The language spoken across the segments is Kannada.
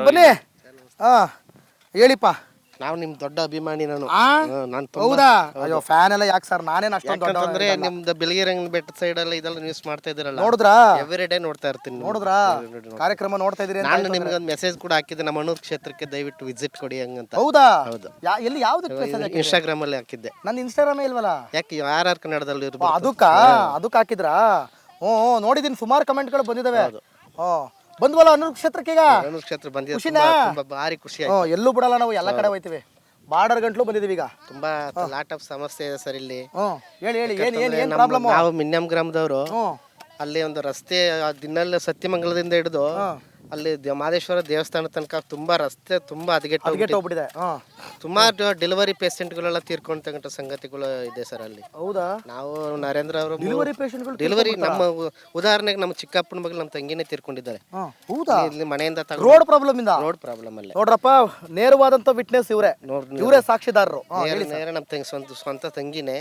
ಸರ್ ಬನ್ನಿ. ಹೇಳಿಪ್ಪ. ನಾವು ನಿಮ್ ದೊಡ್ಡ ಅಭಿಮಾನಿ. ನಾನು ಹೌದಾ? ಅಯ್ಯೋ ಫ್ಯಾನ್ ಎಲ್ಲ ಯಾಕೆ ಸರ್, ನಾನೇನು ಅಷ್ಟೊಂದು ದೊಡ್ಡ ಅಂದ್ರೆ ನಿಮ್ದು ಬೆಳಗಿರಂಗ್ ಬೆಟ್ಟ ಸೈಡ್ ಎಲ್ಲ ಇದೆಲ್ಲ ನ್ಯೂಸ್ ಮಾಡ್ತಾ ಇದ್ದೀರಲ್ಲ, ನೋಡಿದ್ರಾ? ಎವ್ರಿ ಡೇ ನೋಡ್ತಾ ಇರ್ತೀನಿ. ನೋಡಿದ್ರಾ ಕಾರ್ಯಕ್ರಮ ನೋಡ್ತಾ ಇದೀರಿ? ನಾನು ನಿಮ್ಗೆ ಒಂದು ಮೆಸೇಜ್ ಕೂಡ ಹಾಕಿದ್ದೆ, ನಮ್ಮ ಅಣ್ಣೂರ್ ಕ್ಷೇತ್ರಕ್ಕೆ ದಯವಿಟ್ಟು ವಿಸಿಟ್ ಕೊಡಿ ಹಂಗಂತ. ಹೌದಾ? ಹೌದು. ಎಲ್ಲಿ ಯಾವ್ದಕ್ಕೆ? ಇನ್ಸ್ಟಾಗ್ರಾಮ್ ಅಲ್ಲಿ ಹಾಕಿದ್ದೆ. ನನ್ನ ಇನ್ಸ್ಟಾಗ್ರಾಮೇ ಇಲ್ವಲ್ಲ? ಯಾಕೆ ಯಾರು ಕನ್ನಡದಲ್ಲಿ ಇರ್ಬೋದು. ಅದಕ್ಕೆ ಹಾಕಿದ್ರಾ? ಹ್ಞೂ ನೋಡಿದೀನಿ, ಸುಮಾರು ಕಮೆಂಟ್ಗಳು ಬಂದಿದ್ದಾವೆ. ಬಂದ್ವಲ್ಲ ಅನೂರು ಕ್ಷೇತ್ರಕ್ಕೆ. ಈಗ ಅಣ್ಣೂರ್ ಕ್ಷೇತ್ರ ಬಂದಿದೆ, ಖುಷಿನಾ? ತುಂಬಾ ಭಾರಿ ಖುಷಿ ಆಯ್ತು. ಎಲ್ಲೂ ಬಿಡಲ್ಲ ನಾವು, ಎಲ್ಲ ಕಡೆ ಹೋಯ್ತೀವಿ. ಬಾರ್ಡರ್ ಗಂಟ್ಲು ಬಂದಿದೀವಿ ಈಗ. ತುಂಬಾ ಲಾಟ್ ಆಫ್ ಸಮಸ್ಯೆ ಇದೆ ಸರ್ ಇಲ್ಲಿ. ಹೇಳಿ ಏನ್ ಪ್ರಾಬ್ಲಮ್? ನಾವು ಮಿನ್ಯಂ ಗ್ರಾಮದವರು. ಅಲ್ಲಿ ಒಂದು ರಸ್ತೆ ದಿನಲ್ಲಿ ಸತ್ಯಮಂಗಲದಿಂದ ಹಿಡಿದು ಅಲ್ಲಿ ಮಾದೇಶ್ವರ ದೇವಸ್ಥಾನ ತನಕ ತುಂಬಾ ರಸ್ತೆ ತುಂಬಾ ಹದಗೆಟ್ಟೋಗ್ಬಿಟ್ಟಿದೆ. ಸುಮಾರು ಡೆಲಿವರಿ ಪೇಷಂಟ್ಗಳೆಲ್ಲ ತೀರ್ಕೊಂಡ ಸಂಗತಿಗಳು ಇದೆ ಸರ್ ಅಲ್ಲಿ. ಹೌದಾ? ನಾವು ನರೇಂದ್ರ ಅವರು ಡೆಲಿವರಿ ನಮ್ಮ ಉದಾಹರಣೆಗೆ ನಮ್ಮ ಚಿಕ್ಕಪ್ಪನ ಮಗಳು ನಮ್ಮ ತಂಗಿನೇ ತೀರ್ಕೊಂಡಿದ್ದಾರೆ. ಹೌದಾ? ಇಲ್ಲಿ ಮನೆಯಿಂದ ರೋಡ್ ಪ್ರಾಬ್ಲಮ್ ಇಂದ. ರೋಡ್ ಪ್ರಾಬ್ಲಮ್ ಅಲ್ಲೇ ನೋಡ್ರಪ್ಪ, ನೇರವಾದಂತ ವಿಟ್ನೆಸ್ ಇವರೇ ಸಾಕ್ಷಿದಾರರು. ನೇರ ನಮ್ಮ ತಂಗಿ ಸ್ವಂತ ತಂಗಿನೇ.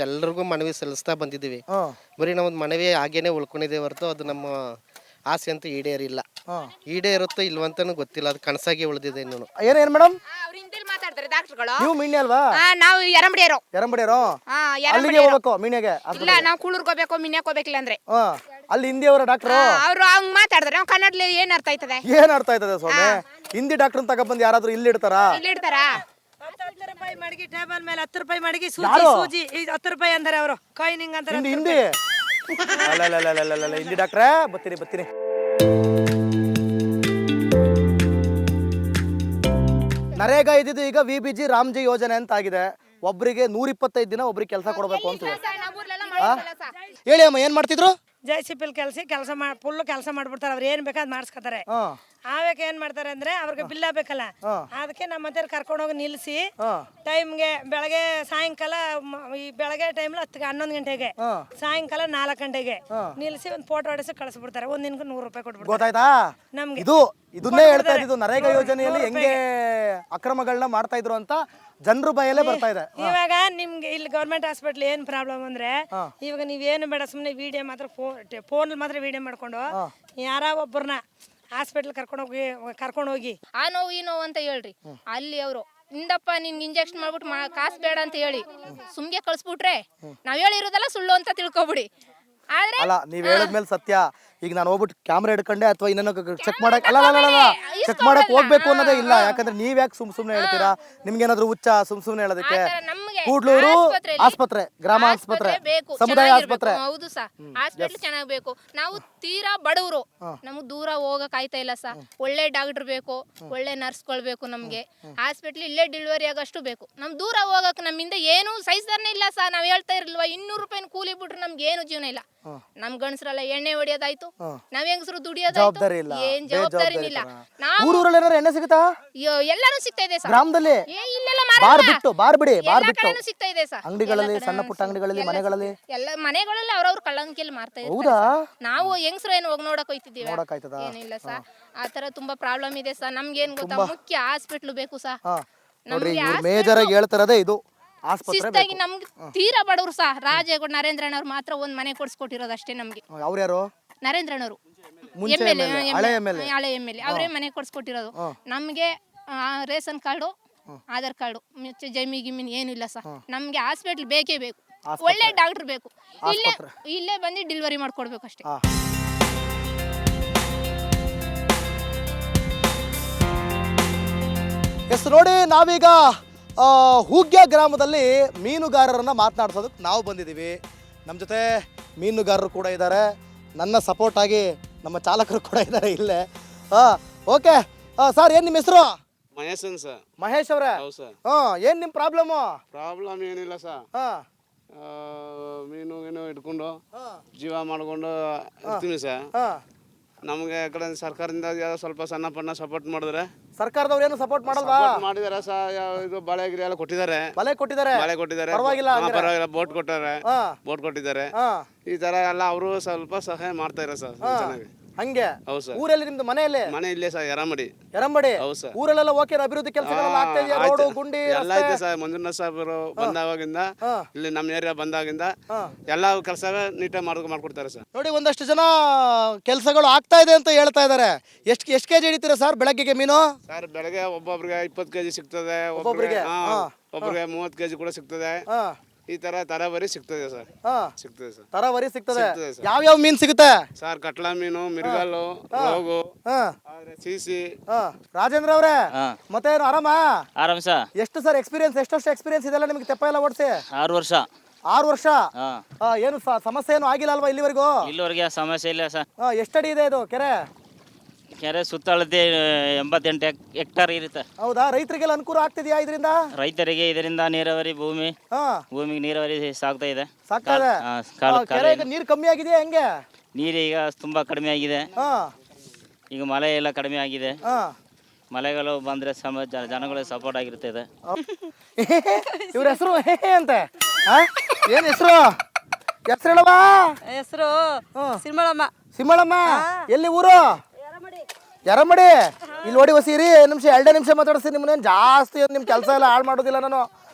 ಎಲ್ರಿಗೂ ಮನವಿ ಸಲ್ಲಿಸ್ತಾ ಬಂದಿದ್ದೀವಿ. ಬರೀ ನಾವೊಂದು ಮನವಿ ಹಾಗೇನೆ ಉಳ್ಕೊಂಡಿದ್ದೇವೆ ಹೊರತು ಅದು ನಮ್ಮ ಆಸೆ ಅಂತ ಈಡೇರಿಲ್ಲ. ಈಡೇರುತ್ತೋ ಇಲ್ವಂತಾನು ಗೊತ್ತಿಲ್ಲ, ಅದು ಕನಸಾಗಿ ಉಳಿದಿದೆ. ಇನ್ನು ಏನ್ ಮೇಡಮ್ ಮಾತಾಡ್ತಾರೆ ಡಾಕ್ಟರ್ಗಳು? ನೀವು ಮೀಣೆ ಅಲ್ವಾ? ನಾವು ಎರಂಬಡಿಯರು. ಅಲ್ಲಿಗೆ ಹೋಗ್ಬೇಕು ಮೀಣೆಗೆ? ಇಲ್ಲ, ನಾವು ಕೂಳೂರ್ಗೆ ಹೋಗ್ಬೇಕು, ಮಿನ್ಯಾಕ್ ಹೋಗ್ಬೇಕಿಲ್ಲ ಅಂದ್ರೆ. ಅಲ್ಲಿ ಹಿಂದಿಯವರ ಡಾಕ್ಟರ್ ಅವ್ರು ಹಂಗ್ ಮಾತಾಡಿದ್ರೆ ನಾವು ಕನ್ನಡದಲ್ಲಿ ಏನ್ ಅರ್ಥ ಆಯ್ತದೆ? ಏನ್ ಅರ್ಥ ಆಯ್ತದೆ ಸ್ವಾಮಿ? ಹಿಂದಿ ಡಾಕ್ಟರ್ ತಗೊಂಡ್ಬಂದು ಯಾರಾದ್ರೂ ಇಲ್ಲಿ ಇಡ್ತಾರಾ? ಇಲ್ಲಿ ಇಡ್ತಾರಾ? 10 ರೂಪಾಯಿ ಮಡಗಿ ಟೇಬಲ್ ಮೇಲೆ 10 ರೂಪಾಯಿ ಮಡಗಿ ಸೂಜಿ 10 ರೂಪಾಯಿ ಅಂತಾರೆ ಅವರು. ಕಾಯಿನಿಂಗ್ ಅಂತಾರೆ. ಹಿಂದಿ ಹಿಂದಿ ಡಾಕ್ಟ್ರೇ, ಬರ್ತೀನಿ. ನರೇಗಾ ಇದ್ದಿದ್ದು ಈಗ VBG ರಾಮ್ಜಿ ಯೋಜನೆ ಅಂತ ಆಗಿದೆ. ಒಬ್ಬರಿಗೆ 125 ದಿನ ಒಬ್ರಿಗೆ ಕೆಲಸ ಕೊಡಬೇಕು ಅಂತ. ಹೇಳಿ ಅಮ್ಮ, ಏನ್ ಮಾಡ್ತಿದ್ರು? JCPL ಕೆಲಸ ಫುಲ್ ಕೆಲಸ ಮಾಡ್ಬಿಡ್ತಾರೆ. ಅವ್ರು ಏನ್ ಬೇಕಾದ್ ಮಾಡಿಸ್ಕೊತಾರೆ. ಆವಾಗ ಏನ್ ಮಾಡ್ತಾರೆ ಅಂದ್ರೆ ಅವ್ರಿಗೆ ಬಿಲ್ ಆಗ್ಬೇಕಲ್ಲ, ಅದಕ್ಕೆ ನಮ್ಮ ಮತ್ತೆ ಕರ್ಕೊಂಡು ಹೋಗಿ ನಿಲ್ಸಿ ಟೈಮ್ಗೆ ಬೆಳಗ್ಗೆ ಸಾಯಂಕಾಲ ಈ ಬೆಳಗ್ಗೆ ಟೈಮ್ 11 ಗಂಟೆಗೆ, ಸಾಯಂಕಾಲ 4 ಗಂಟೆಗೆ ನಿಲ್ಸಿ ಒಂದು ಫೋಟೋ ಹೊಡೆಸಿ ಕಳಿಸ್ಬಿಡ್ತಾರೆ. ಒಂದಿನಕ್ಕೆ 100 ರೂಪಾಯಿ ಕೊಟ್ಬಿಡ್ತಾರೆ. ಗೊತ್ತಾಯ್ತಾ? ನಮ್ಗೆ ಇದನ್ನೇ ಹೇಳ್ತಾ ಇದ್ದು, ನರೇಗಾ ಯೋಜನೆಯಲ್ಲಿ ಹೆಂಗೆ ಅಕ್ರಮಗಳನ್ನ ಮಾಡ್ತಾ ಇದ್ರು ಅಂತ ಜನರು ಬಾಯಲ್ಲೇ ಬರ್ತಾ ಇದೆ. ಇವಾಗ ನಿಮ್ಗೆ ಇಲ್ಲಿ ಗೌರ್ಮೆಂಟ್ ಹಾಸ್ಪಿಟಲ್ ಏನ್ ಪ್ರಾಬ್ಲಮ್ ಅಂದ್ರೆ, ಇವಾಗ ನೀವೇನು ಬೇಡ, ಸುಮ್ಮನೆ ವಿಡಿಯೋ ಮಾತ್ರ ಫೋನ್ ಮಾತ್ರ ವಿಡಿಯೋ ಮಾಡ್ಕೊಂಡು ಯಾರ ಒಬ್ಬರನ್ನ ಹಾಸ್ಪಿಟಲ್ ಕರ್ಕೊಂಡು ಹೋಗಿ ಆ ನೋವು ಈ ನೋವು ಅಂತ ಹೇಳ್ರಿ. ಅಲ್ಲಿ ಅವರು ಇಂದಪ್ಪ ನಿನ್ಗೆ ಇಂಜೆಕ್ಷನ್ ಮಾಡ್ಬಿಟ್ಟು ಕಾಸು ಬೇಡ ಅಂತ ಹೇಳಿ ಸುಮ್ಗೆ ಕಳ್ಸ್ಬಿಟ್ರೆ ನಾವ್ ಹೇಳಿರೋದಲ್ಲ ಸುಳ್ಳು ಅಂತ ತಿಳ್ಕೊಬಿಡಿ. ಆದ್ರೆ ಅಲ್ಲ, ನೀವ್ ಹೇಳಿದ್ಮೇಲೆ ಸತ್ಯ. ಈಗ ನಾನು ಹೋಗ್ಬಿಟ್ಟು ಕ್ಯಾಮ್ರಾ ಹಿಡ್ಕೊಂಡೆ ಅಥವಾ ಇನ್ನೇನೋ ಚೆಕ್ ಮಾಡಕ್ ಚೆಕ್ ಮಾಡಕ್ ಹೋಗ್ಬೇಕು ಅನ್ನೋದೇ ಇಲ್ಲ. ಯಾಕಂದ್ರೆ ನೀವ್ ಯಾಕೆ ಸುಮ್ನೆ ಹೇಳ್ತೀರಾ? ನಿಮ್ಗೆ ಏನಾದ್ರು ಹುಚ್ಚ ಸುಮ್ನೆ ಹೇಳೋದಕ್ಕೆ? ಕೂಡ್ಲೂರು ಆಸ್ಪತ್ರೆ, ಗ್ರಾಮ ಆಸ್ಪತ್ರೆ, ಸಮುದಾಯ ಆಸ್ಪತ್ರೆ. ಹೌದು ಸರ್, ಹಾಸ್ಪಿಟಲ್ ಚೆನ್ನಾಗ್ ಬೇಕು. ನಾವು ತೀರಾ ಬಡವರು, ನಮಗ್ ದೂರ ಹೋಗಕ್ ಆಯ್ತಾ ಇಲ್ಲ ಸರ್. ಒಳ್ಳೆ ಡಾಕ್ಟರ್ ಬೇಕು, ಒಳ್ಳೆ ನರ್ಸ್ಗಳು ಬೇಕು. ನಮ್ಗೆ ಹಾಸ್ಪಿಟ್ಲ್ ಇಲ್ಲೇ ಡೆಲಿವರಿ ಆಗಷ್ಟು ಬೇಕು. ನಮ್ ದೂರ ಹೋಗಕ್ ನಮ್ಮಿಂದ ಏನು ಸಹಿಸ್ತಾನೆ ಇಲ್ಲ ಸರ್. ನಾವ್ ಹೇಳ್ತಾ ಇರ್ಲಿಲ್ವಾ 200 ರೂಪಾಯಿ ಕೂಲಿ ಬಿಟ್ರೆ ನಮ್ಗೆ ಏನು ಜೀವನ ಇಲ್ಲ. ನಮ್ ಗಂಡಸ್ರಲ್ಲ ಎಣ್ಣೆ ಹೊಡಿಯೋದಾಯ್ತು, ನಾವ್ ಹೆಂಗಸರು ದುಡಿಯೋದಾಯ್ತು, ಏನ್ ಜವಾಬ್ದಾರಿ ಇಲ್ಲ. ಎಣ್ಣೆ ಸಿಗುತ್ತಾ? ಎಲ್ಲಾನು ಸಿಗ್ತಾ ಇದೆ ಸರ್ ಗ್ರಾಮದಲ್ಲಿ. ಇಲ್ಲೆಲ್ಲ ಬಾರ್ ಬಿಡಿ ಸಿಗ್ತಾ ಇದೆ ಸರ್. ಅಂಗಡಿಗಳಲ್ಲಿ, ಸಣ್ಣ ಪುಟ್ಟ ಅಂಗಡಿಗಳಲ್ಲಿ, ಮನೆಗಳಲ್ಲಿ, ಎಲ್ಲ ಮನೆಗಳಲ್ಲಿ ಅವ್ರವ್ರ ಕಳ್ಳಂಕಿಯಲ್ಲಿ ಮಾರ್ತಾ ಇರ್ತಾರೆ. ನಾವು ಹೆಂಗಸರು ಏನು ಹೋಗಿ ನೋಡಕ್ ಹೋಯ್ತಿದೀವಿ? ಏನಿಲ್ಲ ಸರ್, ಆತರ ತುಂಬಾ ಪ್ರಾಬ್ಲಮ್ ಇದೆ ಸರ್. ನಮ್ಗೆ ಏನ್ ಗೊತ್ತಾ, ಮುಖ್ಯ ಹಾಸ್ಪಿಟ್ಲ್ ಬೇಕು ಸರ್. ಮೇಜರ್ ಆಗಿ ಹೇಳ್ತಾರದೇ ಇದು. ಶಿಸ್ತಾಗಿ ನಮ್ಗೆ ತೀರಾ ಬಡವ್ರು ಸರ್. ರಾಜೇಗೌಡ ನರೇಂದ್ರಣ್ಣವ್ರು ಮಾತ್ರ ಒಂದ್ ಮನೆ ಕೊಡ್ಸ್ಕೊಟ್ಟಿರೋದು ಅಷ್ಟೇ ನಮ್ಗೆ. ಯಾರು? ನರೇಂದ್ರಣ್ಣವ್ರು ಹಳೆ MLA ಅವರೇ ಮನೆ ಕೊಡ್ಸ್ಕೊಟ್ಟಿರೋದು ನಮ್ಗೆ. ರೇಷನ್ ಕಾರ್ಡು, ಆಧಾರ್ ಕಾರ್ಡು, ಜಮೀನ್ ಗಿಮೀನ್ ಏನು ಇಲ್ಲ ಸರ್. ನಮ್ಗೆ ಹಾಸ್ಪಿಟ್ಲ್ ಬೇಕೇ ಬೇಕು, ಒಳ್ಳೆ ಡಾಕ್ಟರ್ ಬೇಕು. ಇಲ್ಲೇ ಬಂದು ಡೆಲಿವರಿ ಮಾಡ್ಕೊಡ್ಬೇಕು ಅಷ್ಟೇ. ಎಸ್ ನೋಡಿ, ನಾವೀಗ ಹೂಗ್ಯ ಗ್ರಾಮದಲ್ಲಿ ಮೀನುಗಾರರನ್ನ ಮಾತನಾಡ್ಸೋದಕ್ಕೆ ನಾವು ಬಂದಿದ್ದೀವಿ. ನಮ್ಮ ಜೊತೆ ಮೀನುಗಾರರು ಕೂಡ ಇದ್ದಾರೆ, ನನ್ನ ಸಪೋರ್ಟ್ ಆಗಿ ನಮ್ಮ ಚಾಲಕರು ಕೂಡ ಇದ್ದಾರೆ ಇಲ್ಲೇ. ಓಕೆ ಸರ್, ಏನು ನಿಮ್ಮ ಹೆಸರು? ಮಹೇಶ್ ಅವರೇ, ಏನು ನಿಮ್ಮ ಪ್ರಾಬ್ಲಮ್ ಏನಿಲ್ಲ ಸರ್. ಮೀನು ಇಟ್ಕೊಂಡು ಜೀವ ಮಾಡ್ಕೊಂಡು ಇರ್ತೀವಿ ಸರ್. ನಮಗೆ ಕಡೆ ಸರ್ಕಾರದಿಂದ ಸ್ವಲ್ಪ ಸಣ್ಣ ಪಣ್ಣ ಸಪೋರ್ಟ್ ಮಾಡಿದ್ರೆ. ಸರ್ಕಾರದವ್ರು ಏನು ಸಪೋರ್ಟ್ ಮಾಡಲ್ವಾ? ಮಾಡಿದಾರೆ ಸರ್. ಇದು ಬಳೆ ಗಿರಿ ಎಲ್ಲ ಕೊಟ್ಟಿದ್ದಾರೆ. ಬಳೆ ಕೊಟ್ಟಿದ್ದಾರೆ, ಪರವಾಗಿಲ್ಲ. ಬೋಟ್ ಕೊಟ್ಟಿದ್ದಾರೆ. ಈ ತರ ಎಲ್ಲ ಅವರು ಸ್ವಲ್ಪ ಸಹಾಯ ಮಾಡ್ತಾ ಇದ್ದಾರೆ ಸರ್ ಚೆನ್ನಾಗಿ. ಹಂಗೆ ಹೌದು ಸರ್. ಊರಲ್ಲಿ ನಿಮ್ದು ಮನೆಯಲ್ಲಿ ಮನೆ ಇಲ್ಲೇ ಸರ್ ಯರಮಡಿ. ಯರಂಬಡಿ ಹೌದು ಸರ್. ಊರಲ್ಲೆಲ್ಲ ಓಕೆ ಅಭಿವೃದ್ಧಿ ಕೆಲಸಗಳೆಲ್ಲ ಆಗ್ತಾ ಇದೆಯಾ? ರೋಡು ಗುಂಡಿ ಎಲ್ಲ ಐತೆ ಸರ್. ಮಂಜುನಾಥ್ ಸಾಹೇಬರು ಬಂದಾವಾಗಿಂದ ಇಲ್ಲಿ ನಮ್ಮ ಏರಿಯಾ ಬಂದಾಗಿಂದ ಎಲ್ಲ ಕೆಲಸ ನೀಟಾಗಿ ಮಾಡ್ಕೊಡ್ತಾರೆ ಸರ್. ನೋಡಿ ಒಂದಷ್ಟು ಜನ ಕೆಲಸಗಳು ಆಗ್ತಾ ಇದೆ ಅಂತ ಹೇಳ್ತಾ ಇದ್ದಾರೆ. ಎಷ್ಟು ಕೆಜಿ ಹಿಡಿತೀರಾ ಸರ್ ಬೆಳಗ್ಗೆಗೆ ಮೀನು? ಸರ್ ಬೆಳಗ್ಗೆ ಒಬ್ಬೊಬ್ರಿಗೆ 20 kg ಸಿಗ್ತದೆ, ಒಬ್ಬೊಬ್ರಿಗೆ 30 kg ಕೂಡ ಸಿಗ್ತದೆ. ಈ ತರ ತರಬರಿ ಸಿಗ್ತದೆ ಸರ್. ಸಿಗ್ತದೆ ಸರ್. ತರಾವರಿ ಸಿಗ್ತದೆ. ಸಿಗ್ತದೆ ಸರ್. ಯಾವ್ಯಾವ ಮೀನು ಸಿಗುತ್ತೆ ಸರ್? ಕಟ್ಲಾ ಮೀನು, ಮಿರ್ಗಲ್ಲು, ರೋಗು, ಸೀಸಿ. ರಾಜೇಂದ್ರ ಅವರೇ ಮತ್ತೆ ಏನು ಆರಾಮ? ಆರಾಮ್ ಸರ್. ಎಷ್ಟು ಸರ್ ಎಕ್ಸ್ಪೀರಿಯನ್ಸ್? ಎಷ್ಟು ಎಕ್ಸ್ಪೀರಿಯನ್ಸ್ ಇದೆಲ್ಲ ನಿಮ್ಗೆ ತೆಪ್ಪ ಎಲ್ಲ ಓಡಿಸಿ? 6 ವರ್ಷ. 6 ವರ್ಷ. ಏನು ಸಮಸ್ಯೆ ಏನು ಆಗಿಲ್ಲ ಅಲ್ವಾ ಇಲ್ಲಿವರೆಗೂ? ಇಲ್ಲಿವರೆಗೆ ಸಮಸ್ಯೆ ಇಲ್ಲ ಸರ್. ಎಷ್ಟು ಅಡಿ ಇದೆ ಇದು ಕೆರೆ? ಕೆರೆ ಸುತ್ತಳತೆ 88 ಹೆಕ್ಟರ್ ಇರುತ್ತೆ. ಹೌದಾ? ರೈತರಿಗೆಲ್ಲ ಅನುಕೂಲ ಆಗ್ತಿದ್ಯಾ ಇದರಿಂದ? ರೈತರಿಗೆ ಇದರಿಂದ ನೀರಾವರಿ ಭೂಮಿಗೆ ನೀರಾವರಿ ಸಾಗ್ತಾ ಇದೆ. ಸಾಕ್ತಾ ಇದೆ. ಕೆರೆ ಈಗ ನೀರು ಕಮ್ಮಿ ಆಗಿದೆಯಾ ಹೆಂಗೆ? ನೀರು ಈಗ ತುಂಬಾ ಕಡಿಮೆ ಆಗಿದೆ. ಈಗ ಮಳೆ ಎಲ್ಲ ಕಡಿಮೆ ಆಗಿದೆ. ಮಳೆಗಳು ಬಂದ್ರೆ ಜನಗಳಿಗೆ ಸಪೋರ್ಟ್ ಆಗಿರ್ತದೆ. ಇವ್ರ ಹೆಸರು ಅಂತೆ ಏನ್ ಹೆಸರು? ಹೆಸರು ಹೆಸರು ಸಿಂಹಳಮ್ಮ. ಸಿಂಹಳಮ್ಮ. ಎಲ್ಲಿ ಊರು? ಯರಮಡಿ. ಇಲ್ಲಿ ನೋಡಿ ವಸೀರಿ 2 ನಿಮಿಷ ಮಾತಾಡಿಸ್ತೀನಿ. ನಿಮ್ಮನ್ನೇನು ಜಾಸ್ತಿ ನಿಮ್ ಕೆಲಸ ಎಲ್ಲ ಹಾಳು ಮಾಡೋದಿಲ್ಲ ನಾನು.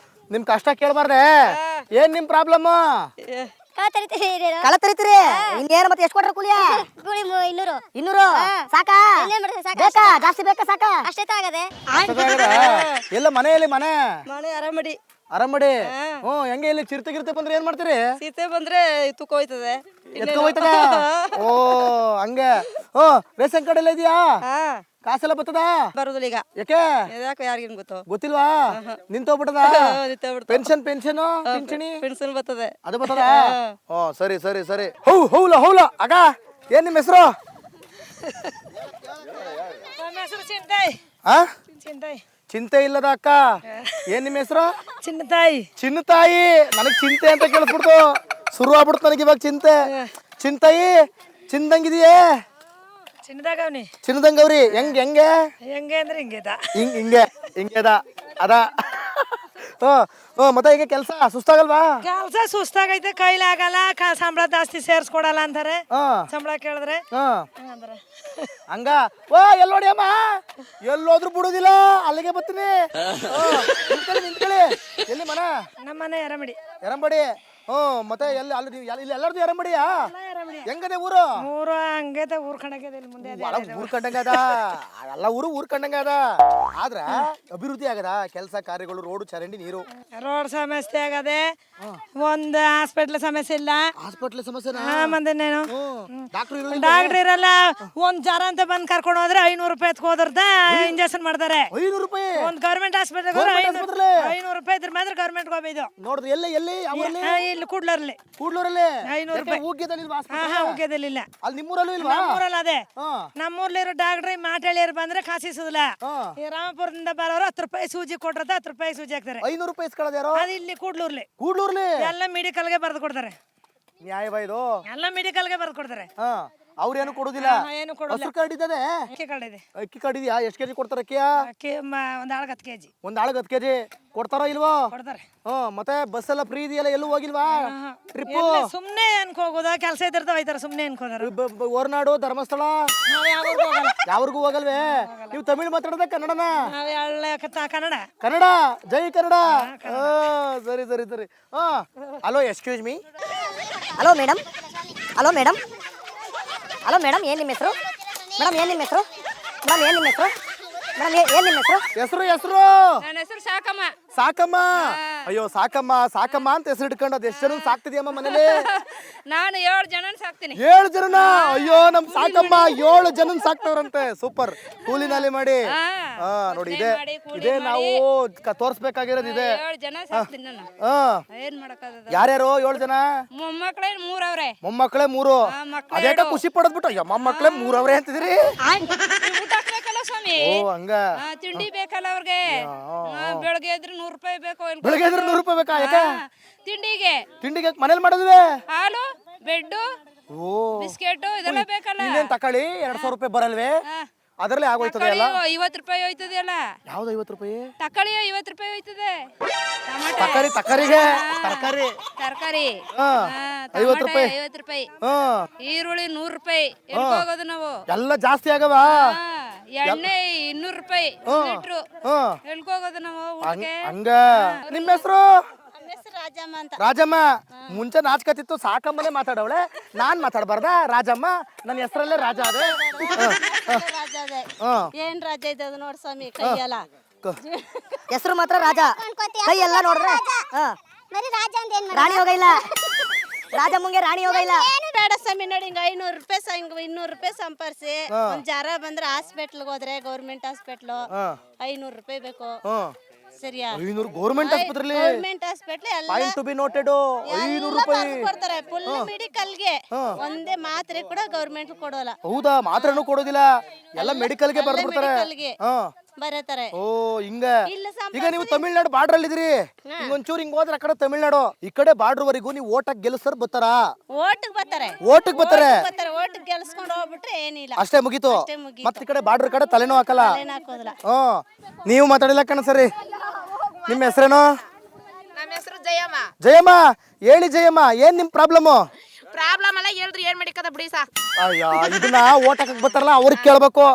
ನಿಮ್ ಕಷ್ಟ ಕೇಳಬಾರ್ದೆ. ಏನ್ ನಿಮ್ ಪ್ರಾಬ್ಲಮ್? ಕಳ ತರಿತೀರಿ? ಇನ್ನೇನು ಮತ್ತೆ ಎಷ್ಟು ಕೊಟ್ರ ಕೂಲಿಯ? 200 ಸಾಕಾ? ಬೇಕಾ? ಜಾಸ್ತಿ ಬೇಕಾ? ಸಾಕಾ? ಅಷ್ಟೇ ಆಗದೆ. ಎಲ್ಲ ಮನೆಯಲ್ಲಿ ಮನೆ ಅರಮಡಿ. ಅರಮಡಿ. ಹೆಂಗೆ ಇಲ್ಲಿ ಚಿರತೆ ಬಂದ್ರೆ ಏನ್ ಮಾಡ್ತೀರಿ? ಸೀತೆ ಬಂದ್ರೆ ತುಕ್ಕ ಹೋಯ್ತದೆ. ಎತ್ಕೊ ಹೋಯ್ತದ? ಓ ಹಂಗೆ. ರೇಷನ್ ಕಾರ್ಡ್ ಎಲ್ಲ ಇದೆಯಾ? ಕಾಸೆಲ್ಲ ಬರ್ತದ? ಬರುದಿಲ್ಲ ಈಗ. ಯಾಕೆ? ಯಾಕೆ ಯಾರಿಗೇನು ಗೊತ್ತು? ಗೊತ್ತಿಲ್ವಾ? ನಿಂತೋಗ್ಬಿಟ್ಟದ? ಪೆನ್ಷನ್ ಪಿಂಚಣಿ ಪೆನ್ಷನ್ ಬರ್ತದೆ. ಅದು ಬರ್ತದ? ಸರಿ ಸರಿ ಸರಿ. ಹೌಲ ಅಗ ಏನ್ ನಿಮ್ಮ ಹೆಸರು? ನಮ್ಮ ಹೆಸರು ಚಿಂತಾಯಿ. ಚಿಂತೆ ಇಲ್ಲದ ಅಕ್ಕ. ಏನ್ ನಿಮ್ಮ ಹೆಸರು? ಚಿನ್ನತಾಯಿ. ಚಿನ್ನತಾಯಿ. ನನಗ್ ಚಿಂತೆ ಅಂತ ಕೇಳಿಸ್ಬಿಡ್ತು. ಶುರು ಆಗ್ಬಿಡ್ತು ನನಗೆ ಇವಾಗ ಚಿಂತೆ. ಚಿಂತಾಯಿ ಚಿಂದಂಗಿದೆಯೇ? ಚಿನ್ನದಾಗವ್ನಿ. ಚಿನ್ನದಂಗವ್ರಿ. ಹೆಂಗೆ ಹೆಂಗೆ ಅಂದ್ರೆ ಹಿಂಗೆ ಅದ. ಮತ್ತೆ ಈಗ ಕೆಲಸ ಸುಸ್ತಾಗಲ್ವಾ? ಕೆಲಸ ಸುಸ್ತಾಗೈತೆ, ಕೈಲಿ ಆಗಲ್ಲ. ಸಂಬಳ ಜಾಸ್ತಿ ಸೇರ್ಸ್ಕೊಡಲ್ಲ ಅಂತಾರೆ. ಸಂಬಳ ಕೇಳಿದ್ರೆ ಹಂಗ. ಎಲ್ಲೋಡಿ ಅಮ್ಮ, ಎಲ್ಲೋದ್ರು ಬಿಡುದಿಲ್ಲ. ಅಲ್ಲಿಗೆ ಬರ್ತೀನಿ. ನಿಂತ್ಕೊಳ್ಳಿ. ಎಲ್ಲಿ ಮನ? ನಮ್ಮ ಮನೆ ಎರಮಡಿ. ಎರಂಬಡಿ. ಮತ್ತೆ ಎಲ್ಲಿ ಅಲ್ಲಿ ಇಲ್ಲಿ ಎಲ್ಲರದು ಎರಂಬಡಿಯಾ? ಹೆಂಗದೆ ಊರು? ಊರು ಹಂಗೈತೆ. ಊರ್ ಕಂಡಂಗದ ಇಲ್ಲಿ ಮುಂದೆ. ಊರ್ ಕಂಡಂಗದ. ಎಲ್ಲ ಊರ್ ಕಂಡಂಗದ. ಆದ್ರ ಅಭಿವೃದ್ಧಿ ಆಗದ ಕೆಲಸ ಕಾರ್ಯಗಳು, ರೋಡು ಚರಂಡಿ ನೀರು. ರೋಡ್ ಸಮಸ್ಯೆ ಆಗದೆ. ಒಂದ್ ಹಾಸ್ಪಿಟ್ಲ್ ಸಮಸ್ಯೆ ಇಲ್ಲ. ಹಾಸ್ಪಿಟ್ಲ್ ಸಮಸ್ಯೆ? ಮಂದೇನೇನು ಡಾಕ್ಟರ್ ಇರಲ್ಲ. ಒಂದ್ ಜ್ವರ ಅಂತ ಬಂದ್ ಕರ್ಕೊಂಡು ಹೋದ್ರೆ 500 ರೂಪಾಯಿ ಹೋದ್ರದ ಇಂಜೆಕ್ಷನ್ ಮಾಡ್ತಾರೆ. 500 ರೂಪಾಯಿ? ಒಂದ್ ಗೌರ್ಮೆಂಟ್ ಹಾಸ್ಪಿಟಲ್ 500 ರೂಪಾಯಿ ಇದ್ರ ಮಾತ್ರ ಗೌರ್ಮೆಂಟ್ ಹೋಗ್ಬೋದು. ನೋಡ್ರಿ ಎಲ್ಲಿ ಇಲ್ಲಿ ಕೂಡ್ಲೂರಲ್ಲಿ 500 ರೂಪಾಯಿ. ಉಗ್ಯದಲ್ಲಿಲ್ಲ. ಅಲ್ಲಿ ನಿಮ್ಮೂರಲ್ಲೂ ಇಲ್ವಾ? ನಮ್ಮೂರಲ್ಲಿ ಅದೇ. ನಮ್ಮೂರ್ಲಿರೋ ಡಾಕ್ಟ್ರಿ ಮಾಟಳ್ಳಿಯರು ಬಂದ್ರೆ ಕಾಸಿಸುದಿಲ್ಲ. ಈ ರಾಮಪುರದಿಂದ ಬರೋರು 10 ರೂಪಾಯಿ ಸೂಜಿ ಕೊಟ್ರದ 10 ರೂಪಾಯಿ ಸೂಜಿ ಹಾಕ್ತಾರೆ. 500 ರೂಪಾಯಿ ಇಸ್ಕೊಳ್ಳೋದು ಯಾರು? ಅದು ಇಲ್ಲಿ ಕೂಡ್ಲೂರ್ಲಿ ಎಲ್ಲ ಮೆಡಿಕಲ್ಗೆ ಬರೆದು ಕೊಡ್ತಾರೆ. ನ್ಯಾಯವಾ ಇದು? ಎಲ್ಲ ಮೆಡಿಕಲ್ಗೆ ಬರೆದು ಕೊಡ್ತಾರೆ. ಅವ್ರೇನು ಕೊಡುದಿಲ್ಲ? ಏನು ಕೊಡಲ್ಲ. ಹಸು ಕಾರ್ಡ್ ಇದ್ದದೆ? ಅಕ್ಕಿ ಕಾರ್ಡ್ ಇದೆ. ಅಕ್ಕಿ ಕಾರ್ಡ್ ಇದೆಯಾ? ಎಷ್ಟು ಕೆಜಿ ಕೊಡ್ತಾರೆ ಅಕ್ಕಿಯ? ಅಕ್ಕಿ ಒಂದ್ ಆಳ್ಗೆ 10 kg. ಒಂದ್ ಆಳ್ಗೆ 10 ಕೆಜಿ ಕೊಡ್ತಾರೋ ಇಲ್ವೋ? ಕೊಡ್ತಾರೆ. ಮತ್ತೆ ಬಸ್ ಎಲ್ಲ ಫ್ರೀ ಇದೆಯಲ್ಲ, ಎಲ್ಲೂ ಹೋಗಿಲ್ವಾ ಟ್ರಿಪ್? ಸುಮ್ನೆ ಅನ್ಕೋ ಹೋಗೋದ, ಕೆಲಸ ಇದ್ದಿರ್ತಾವ ಹೋಯ್ತಾರ. ಸುಮ್ನೆ ಅನ್ಕೋದಾರ. ಹೊರನಾಡು, ಧರ್ಮಸ್ಥಳ ಯಾವ್ರಿಗೂ ಹೋಗಲ್ವೇ? ನೀವು ತಮಿಳ್ ಮಾತಾಡೋದ ಕನ್ನಡನ? ಕನ್ನಡ. ಕನ್ನಡ. ಜೈ ಕನ್ನಡ. ಸರಿ ಸರಿ ಸರಿ. Hello, excuse me. Hello madam. ಏನ್ ನಿಮ್ಮ ಹೆಸರು? ಹೆಸರು? ನನ್ನ ಹೆಸರು ಸಾಕಮ್ಮ. ಸಾಕಮ್ಮ. ಅಯ್ಯೋ ಸಾಕಮ್ಮ ಅಂತ ಹೆಸರು ಇಟ್ಕೊಂಡು ಅದು ಎಷ್ಟು ಜನ ಸಾಕ್ತಿದ್ಯಮ್ಮ ಮನೇಲಿ? ನಾನು 7 ಜನ ಸಾಕ್ತೀನಿ. 7 ಜನನ? ಅಯ್ಯೋ ನಮ್ ಸಾಕಮ್ಮ 7 ಜನ ಸಾಕ್ತವ್ರಂತೆ. ಸೂಪರ್. ಕೂಲಿನಾಲಿ ಮಾಡಿ. ನೋಡಿ ಇದೇ ನಾವು ತೋರ್ಸ್ಬೇಕಾಗಿರೋದು ಇದೆ. 7 ಜನ ಸಾಕ್ತೀನಿ ನಾನು. ಏನ್ ಮಾಡಕ್ಕಾಗದ? ಯಾರ್ಯಾರು 7 ಜನ? ಮೊಮ್ಮಕ್ಕಳೇ 3 ಅವ್ರೆ. ಮೊಮ್ಮಕ್ಕಳೇ 3? ಅದೇಕ ಖುಷಿ ಪಡೋದ್ಬಿಟ್ಟು ಅಯ್ಯೋ ಮೊಮ್ಮಕ್ಕಳೇ 3 ಅವ್ರೆ ಅಂತಿದ್ರಿ? ಊಟ ಹಾಕ್ಬೇಕಲ್ಲ ಸ್ವಾಮಿ. ಹಂಗ. ತಿಂಡಿ ಬೇಕಲ್ಲ ಅವ್ರಿಗೆ. ಬೆಳಗ್ಗೆ ಎದ್ರೆ 100 ರೂಪಾಯಿ ಬೇಕು. ಬೆಳಗ್ಗೆ ಎದ್ರೆ 100 ರೂಪಾಯಿ ಬೇಕಾ? ಯಾಕೆ? ತಿಂಡಿಗೆ ಮನೇಲಿ ಮಾಡೋದಿವೆ? ಹಾಲು, ಬೆಡ್ಡು, ಬಿಸ್ಕೆಟ್ ಇದೆಲ್ಲ ಬೇಕಲ್ಲ. ಇನ್ನೇನ್ ತಕೊಳ್ಳಿ 200 ರೂಪಾಯಿ ಬರಲ್ವೇ? ಅದರಲ್ಲೇ ಆಗೋಯ್ತದೆ ಅಲ್ಲ 50 ರೂಪಾಯಿ ಹೋಯ್ತದೆ ಅಲ್ಲ. ಯಾವ್ದು 50 ರೂಪಾಯಿ ತಕ್ಕಳಿ 50 ರೂಪಾಯಿ ಹೋಯ್ತದೆ. ತರಕಾರಿಗೆ ತರಕಾರಿ ತರಕಾರಿ ಹಾ 50 ರೂಪಾಯಿ 50 ರೂಪಾಯಿ. ಹಾ ಈರುಳ್ಳಿ 100 ರೂಪಾಯಿ. ಎಲ್ಲಿ ಹೋಗೋದು ನಾವು? ಎಲ್ಲ ಜಾಸ್ತಿ ಆಗವ ಎಣ್ಣೆ 200 ರೂಪಾಯಿ ಲೀಟ್ರು. ಹಾ ಎಲ್ಲಿ ಹೋಗೋದು ನಾವು ಊಟಕ್ಕೆ? ಹಂಗ ನಿಮ್ಮ ಹೆಸರು ರಾಜಮ್ಮ ಅಂತ. ರಾಜಮ್ಮ ಮುಂಚೆ ನಾಚ್ಕತಿತ್ತು ಸಾಕಮ್ಮನೆ ಮಾತಾಡವಳೆ ನಾನ್ ಮಾತಾಡ್ಬಾರ್ದ ರಾಜಮ್ಮ ನನ್ನ ಹೆಸರಲ್ಲೇ ರಾಜ ಅದೇ ರಾಜ ಅದೇ ಹಾ ಏನ್ ರಾಜ ಇದ್ದದು ನೋಡ್ ಸ್ವಾಮಿ ಕೈ ಎಲ್ಲ ಹೆಸರು ಮಾತ್ರ ರಾಜ, ಕೈ ಎಲ್ಲ ನೋಡ್ರೆ ರಾಜ ಅಂತ ಏನ್ ರಾಣಿ ಹೋಗ ಇಲ್ಲ. ರಾಜಮ್ಮಂಗೆ ರಾಣಿ ಹೋಗ ಇಲ್ಲ. ಬೇಡ ಸ್ವಾಮಿ ನೋಡಿ ಹಿಂಗ 500 ರೂಪಾಯಿ 200 ರೂಪಾಯಿ ಸಂಪರ್ಸಿ ಒಂದ್ ಜ್ವರ ಬಂದ್ರೆ ಹಾಸ್ಪಿಟ್ಲ್ಗೆ ಹೋದ್ರೆ ಗೌರ್ಮೆಂಟ್ ಹಾಸ್ಪಿಟ್ಲು 500 ರೂಪಾಯಿ ಬೇಕು. ಸರಿಯಾ? 500 ಗೌರ್ಮೆಂಟ್ ಆಸ್ಪತ್ರೆಲಿ ಗೌರ್ಮೆಂಟ್ ಹಾಸ್ಪಿಟ್ಲ್ ಎಲ್ಲ ಪಾಯಿಂಟ್ ಟು ಬಿ ನೋಟೆಡ್ 500 ರೂಪಾಯಿ ಕೊಡ್ತಾರೆ ಫುಲ್ ಮೆಡಿಕಲ್ಗೆ. ಒಂದೇ ಮಾತ್ರೆ ಕೂಡ ಗೌರ್ಮೆಂಟ್ ಕೊಡೋಲ್ಲ. ಹೌದಾ ಮಾತ್ರನೂ ಕೊಡೋದಿಲ್ಲ ಎಲ್ಲ ಮೆಡಿಕಲ್ಗೆ ಬರ್ಬಿಡ್ತಾರೆ ಮೆಡಿಕಲ್ಗೆ ಹಾ ಬರತಾರೆ. ಓ ಹಿಂಗ ಇಲ್ಲ ಈಗ ನೀವು ತಮಿಳ್ನಾಡು ಬಾರ್ಡರ್ ಅಲ್ಲಿ ಇದ್ರಿ ಒಂಚೂರು ಹಿಂಗ್ ಹೋದ್ರೆ ಆ ಕಡೆ ತಮಿಳ್ನಾಡು ಈ ಕಡೆ ಬಾರ್ಡರ್ ವರೆಗೂ ನೀವು ಓಟಾಕ್ ಗೆಲ್ಸರ್ ಬರ್ತಾರ ಓಟಿಗೆ ಬರ್ತಾರೆ. ಓಟಿಗೆ ಬರ್ತಾರೆ ಓಟಿಗೆ ಗೆಲ್ಸ್ಕೊಂಡು ಹೋಗ್ಬಿಟ್ರೆ ಏನಿಲ್ಲ, ಅಷ್ಟೇ ಮುಗೀತು ಮತ್ತೆ ಈ ಕಡೆ ಬಾರ್ಡರ್ ಕಡೆ ತಲೆನೂ ಹಾಕಲ್ಲ. ಹಾಕೋದಿಲ್ಲ. ನೀವು ಮಾತಾಡಿಲ್ಲ ಕಣ ಸರಿ. ನಿಮ್ಮ ಹೆಸರೇನು? ನಮ್ಮ ಹೆಸರು ಜಯಮ್ಮ. ಜಯಮ್ಮ ಹೇಳಿ ಜಯಮ್ಮ ಏನ್ ನಿಮ್ ಪ್ರಾಬ್ಲಮ್? ಪ್ರಾಬ್ಲಮ್ ಎಲ್ಲ ಹೇಳ್ರಿ ಏನ್ ಮಾಡಿಕದ ಬಿಡಿ ಸಾ. ಅಯ್ಯ ಇದನ್ನ ಓಟ್ ಹಾಕಕ್ ಬರ್ತಾರಲ್ಲ ಅವ್ರಿಗೆ ಕೇಳ್ಬೇಕು.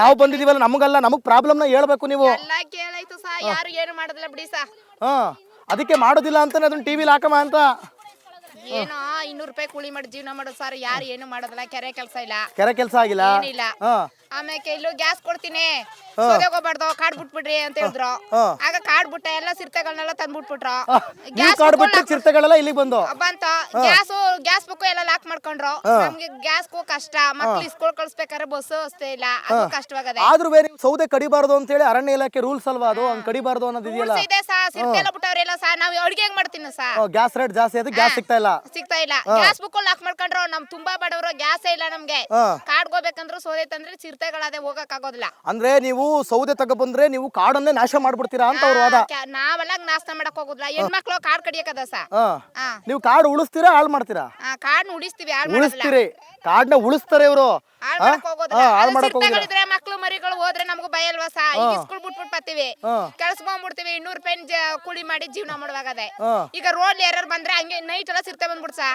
ನಾವು ಬಂದಿದೀವಲ್ಲ ನಮಗಲ್ಲ, ನಮಗ್ ಪ್ರಾಬ್ಲಮ್ ನ ಹೇಳ್ಬೇಕು ನೀವು. ಎಲ್ಲ ಕೇಳಾಯ್ತು ಸಾ, ಯಾರು ಏನು ಮಾಡೋದಿಲ್ಲ ಬಿಡಿ ಸಾ. ಹಾ ಅದಕ್ಕೆ ಮಾಡೋದಿಲ್ಲ ಅಂತಾನೆ ಅದನ್ನ ಟಿವಿಲಿ ಹಾಕಮ್ಮ ಅಂತ. ಏನೋ 200 ರೂಪಾಯಿ ಕೂಲಿ ಮಾಡಿ ಜೀವನ ಮಾಡೋದು ಸರ್, ಯಾರು ಏನು ಮಾಡೋದಿಲ್ಲ. ಕೆರೆ ಕೆಲಸ ಇಲ್ಲ, ಕೆರೆ ಕೆಲಸ ಆಗಿಲ್ಲ. ಏನಿಲ್ಲ. ಹಾ ಆಮೇಲೆ ಇಲ್ಲೂ ಗ್ಯಾಸ್ ಕೊಡ್ತೀನಿ ಸೋದೋಗೋಬಾರ್ದು ಕಾರ್ಡ್ ಬಿಟ್ಬಿಡ್ರಿ ಅಂತ ಹೇಳಿದ್ರು. ಆಗ ಕಾರ್ಡ್ ಬಿಟ್ಟ ಎಲ್ಲ ಸಿರ್ತೆಗಳನ್ನೆಲ್ಲ ತಂದ್ಬಿಟ್ಬಿಟ್ರು. ನೀವು ಕಾರ್ಡ್ ಬಿಟ್ಟು ಚಿರತೆಗಳೆಲ್ಲ ಇಲ್ಲಿಗೆ ಬಂದು ಬಂತ ಗ್ಯಾಸ್ ಬುಕ್ ಎಲ್ಲ ಲಾಕ್ ಮಾಡ್ಕೊಂಡ್ರು. ನಮ್ಗೆ ಗ್ಯಾಸ್ಗೂ ಕಷ್ಟ, ಮಕ್ಳು ಸ್ಕೂಲ್ ಕಳ್ಸ್ಬೇಕಾದ್ರೆ ಬಸ್ ವ್ಯವಸ್ಥೆ ಇಲ್ಲ, ಅದು ಕಷ್ಟವಾಗದೆ. ಆದ್ರೂ ನೀವು ಸೌದೆ ಕಡಿಬಾರ್ದು ಅಂತ ಹೇಳಿ ಅರಣ್ಯ ಇಲಾಖೆ ರೂಲ್ಸ್ ಅಲ್ವಾ ಅದು, ಹಂಗ್ ಕಡಿಬಾರ್ದು ಅನ್ನೋದು ಇದೆಯಲ್ಲ. ಇದೆ ಸಾ, ಸಿರ್ತೆ ಎಲ್ಲ ಬಿಟ್ಟವ್ರೆಲ್ಲ ಸಾ. ನಾವ್ ಅಡ್ಗೆ ಹೆಂಗ್ ಮಾಡ್ತೀನಿ ಸಾ? ಗ್ಯಾಸ್ ರೇಟ್ ಜಾಸ್ತಿ ಆಯ್ತು, ಗ್ಯಾಸ್ ಸಿಗ್ತಾ ಇಲ್ಲ. ಗ್ಯಾಸ್ ಬುಕ್ ಲಾಕ್ ಮಾಡ್ಕೊಂಡ್ರು. ನಮ್ ತುಂಬಾ ಬಡವರು, ಗ್ಯಾಸೇ ಇಲ್ಲ ನಮ್ಗೆ. ಕಾರ್ಡ್ ಹೋಗ್ಬೇಕಂದ್ರು ಸೋದೆ ತಂದ್ರೆ ಚಿರತೆಗಳದೇ ಹೋಗಕ್ ಆಗೋದಿಲ್ಲ. ಅಂದ್ರೆ ನೀವು ಸೌದೆ ತಗೊಬಂದ್ರೆ ನೀವು ಕಾಡನ್ನೇ ನಾಶ ಮಾಡ್ಬಿಡ್ತೀರಾ ಅಂತ ಅವ್ರ ವಾದ. ನಾವೆಲ್ಲ ನಾಶ ಮಾಡಕ್ ಹೋಗುದಿಲ್ಲ. ಹೆಣ್ಮಕ್ಳು ಕಾರ್ಡ್ ಕಡಿಯಕದ ಸಾ. ನೀವು ಕಾಡು ಉಳಿಸ್ತೀರಾ ಹಾಳು ಮಾಡ್ತೀರಾ? ಕಾರ್ಡ್ ಉಳಿಸ್ತೀವಿ, ಉಳಿಸ್ತೀರಿ. ಕಾಡ್ನ ಉಳಿಸ್ತಾರೆ ಇವರು, ಹಾಳು ಮಾಡಕ್ ಹೋಗಿದ್ರೆ. ಮಕ್ಳು ಮರಿಗಳು ಹೋದ್ರೆ ನಮಗೂ ಭಯ ಅಲ್ವಾ ಸಾ. ಈಗ ಸ್ಕೂಲ್ ಬಿಟ್ಬಿಟ್ಟು ಬರ್ತೀವಿ, ಕೆಲ್ಸ ಬಂದ್ಬಿಡ್ತೀವಿ. 200 ರೂಪಾಯಿ ಕೂಲಿ ಮಾಡಿ ಜೀವನ ಮಾಡುವಾಗದೆ. ಈಗ ರೋಡ್ ಯಾರು ಬಂದ್ರೆ ಹಂಗೆ ನೈಟ್ ಎಲ್ಲ ಸಿರ್ತೆ ಬಂದ್ಬಿಡ್ ಸಾ.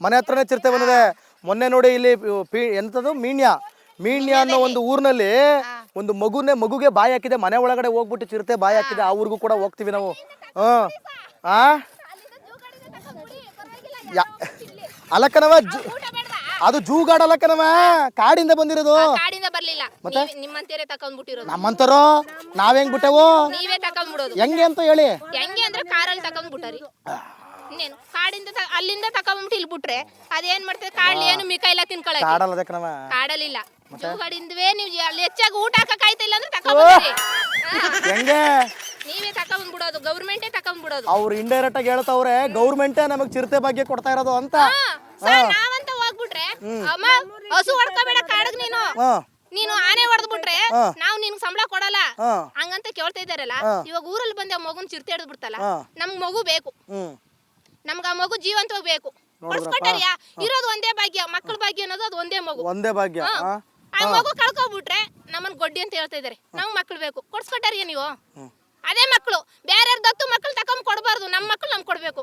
ಮನೆ ಹತ್ರನೇ ಚಿರತೆ ಬಂದಿದೆ. ಮೊನ್ನೆ ನೋಡಿ ಇಲ್ಲಿ ಎಂತದು ಮೀಣ್ಯ ಅನ್ನೋ ಒಂದು ಊರಿನಲ್ಲಿ ಒಂದು ಮಗುಗೆ ಬಾಯಿ ಹಾಕಿದೆ. ಮನೆ ಒಳಗಡೆ ಹೋಗ್ಬಿಟ್ಟು ಚಿರತೆ ಬಾಯಿ ಹಾಕಿದೆ. ಆ ಊರಿಗೂ ಕೂಡ ಹೋಗ್ತೀವಿ ನಾವು. ಅಲ್ಲಕ್ಕನವ ಅದು ಜೂಗಾಡ್ ಅಲ್ಲಕ್ಕನವ, ಕಾಡಿಂದ ಬಂದಿರೋದು. ಕಾಡಿಂದ ಬರ್ಲಿಲ್ಲ, ನಿಮ್ಮಂತೇರೆ ತಕೊಂಡ್ಬಿಟ್ಟಿರೋದು. ನಮ್ಮಂತಾರೋ ನಾವ್ ಹೆಂಗ್ ಬಿಟ್ಟೆವು? ನೀವೇ ತಕೊಂಡ್ಬಿಡೋದು. ಹೆಂಗೆ ಅಂತ ಹೇಳಿ? ಹೆಂಗೆ ಅಂದ್ರೆ ಕಾರಲ್ಲಿ ತಕೊಂಡ್ಬಿಟ್ಟಾರಿ. ಇನ್ನೇನು ಕಾಡಿಂದ ಅಲ್ಲಿಂದ ತಕೊಂಡ್ಬಿಟ್ಟು ಇಲ್ಲಿ ಬಿಟ್ರೆ ಅದೇನ್ ಮಾಡ್ತೇವೆ? ಕಾಡ್ಲಿ ಏನು ಮಿಕ ಇಲ್ಲ ತಿನ್ಕೊಳಕ್ಕೆ. ಕಾಡಲಿಲ್ಲ, ಜೂಗಾಡಿಂದವೇ. ನೀವು ಅಲ್ಲಿ ಹೆಚ್ಚಾಗಿ ಊಟ ಹಾಕಕ್ ಇಲ್ಲ ಅಂದ್ರೆ ತಕೊಂಡ್ಬಿಡ್ರಿ. ಹೆಂಗೆ ನೀವೇ ತಕೊಂಡ್ಬಿಡೋದು, ಗೌರ್ಮೆಂಟೇ ತಕೊಂಡ್ಬಿಡೋದು. ಅವ್ರು ಇಂಡೈರೆಕ್ಟ್ ಆಗಿ ಹೇಳ್ತಾವ್ರೆ ಗೌರ್ಮೆಂಟೇ ನಮಗ್ ಚಿರತೆ ಬಗ್ಗೆ ಕೊಡ್ತಾ ಇರೋದು ಅಂತ. ನಾವಂತ ಹೋಗ್ಬಿಟ್ರೆ ಅಮ್ಮ ಹಸು ಹೊಡ್ಕೋಬೇಡ ಕಾಡಗ್ ನೀನು ಆನೆ ಹೊಡೆದ್ಬಿಟ್ರೆ ನಾವು ನಿನ್ಗೆ ಸಂಬಳ ಕೊಡಲ್ಲ ಹಂಗಂತ ಕೇಳ್ತಾ ಇದಾರಲ್ಲ. ಇವಾಗ ಊರಲ್ಲಿ ಬಂದ ಮಗುನ್ ಚಿರತೆ ಹಿಡಿದ್ ಬಿಡ್ತಲ್ಲ. ನಮ್ಗ್ ಮಗು ಬೇಕು, ನಮ್ಗ ಆ ಮಗು ಜೀವಂತವಾಗಿ ಬೇಕು. ಕೊಡ್ಸ್ಕೊಟ್ಟಾರಿಯಾ? ಇರೋದು ಒಂದೇ ಭಾಗ್ಯ, ಮಕ್ಕಳ ಭಾಗ್ಯ ಅನ್ನೋದು ಅದು ಒಂದೇ ಭಾಗ್ಯ. ಆ ಮಗು ಕಳ್ಕೊಬಿಟ್ರೆ ನಮ್ಮನ್ ಗೊಡ್ಡಿ ಅಂತ ಹೇಳ್ತಾ ಇದಾರೆ. ನಮ್ಗ್ ಮಕ್ಳು ಬೇಕು, ಕೊಡ್ಸ್ಕೊಟ್ಟಾರಿಯಾ ನೀವು? ಅದೇ ಮಕ್ಕಳು ಬೇರೆ ದತ್ತು ಮಕ್ಕಳು ತಕೊಂಡ್ ಕೊಡ್ಬಾರ್ದು, ನಮ್ಮ ಮಕ್ಕಳು ನಮ್ಗೆ ಕೊಡ್ಬೇಕು.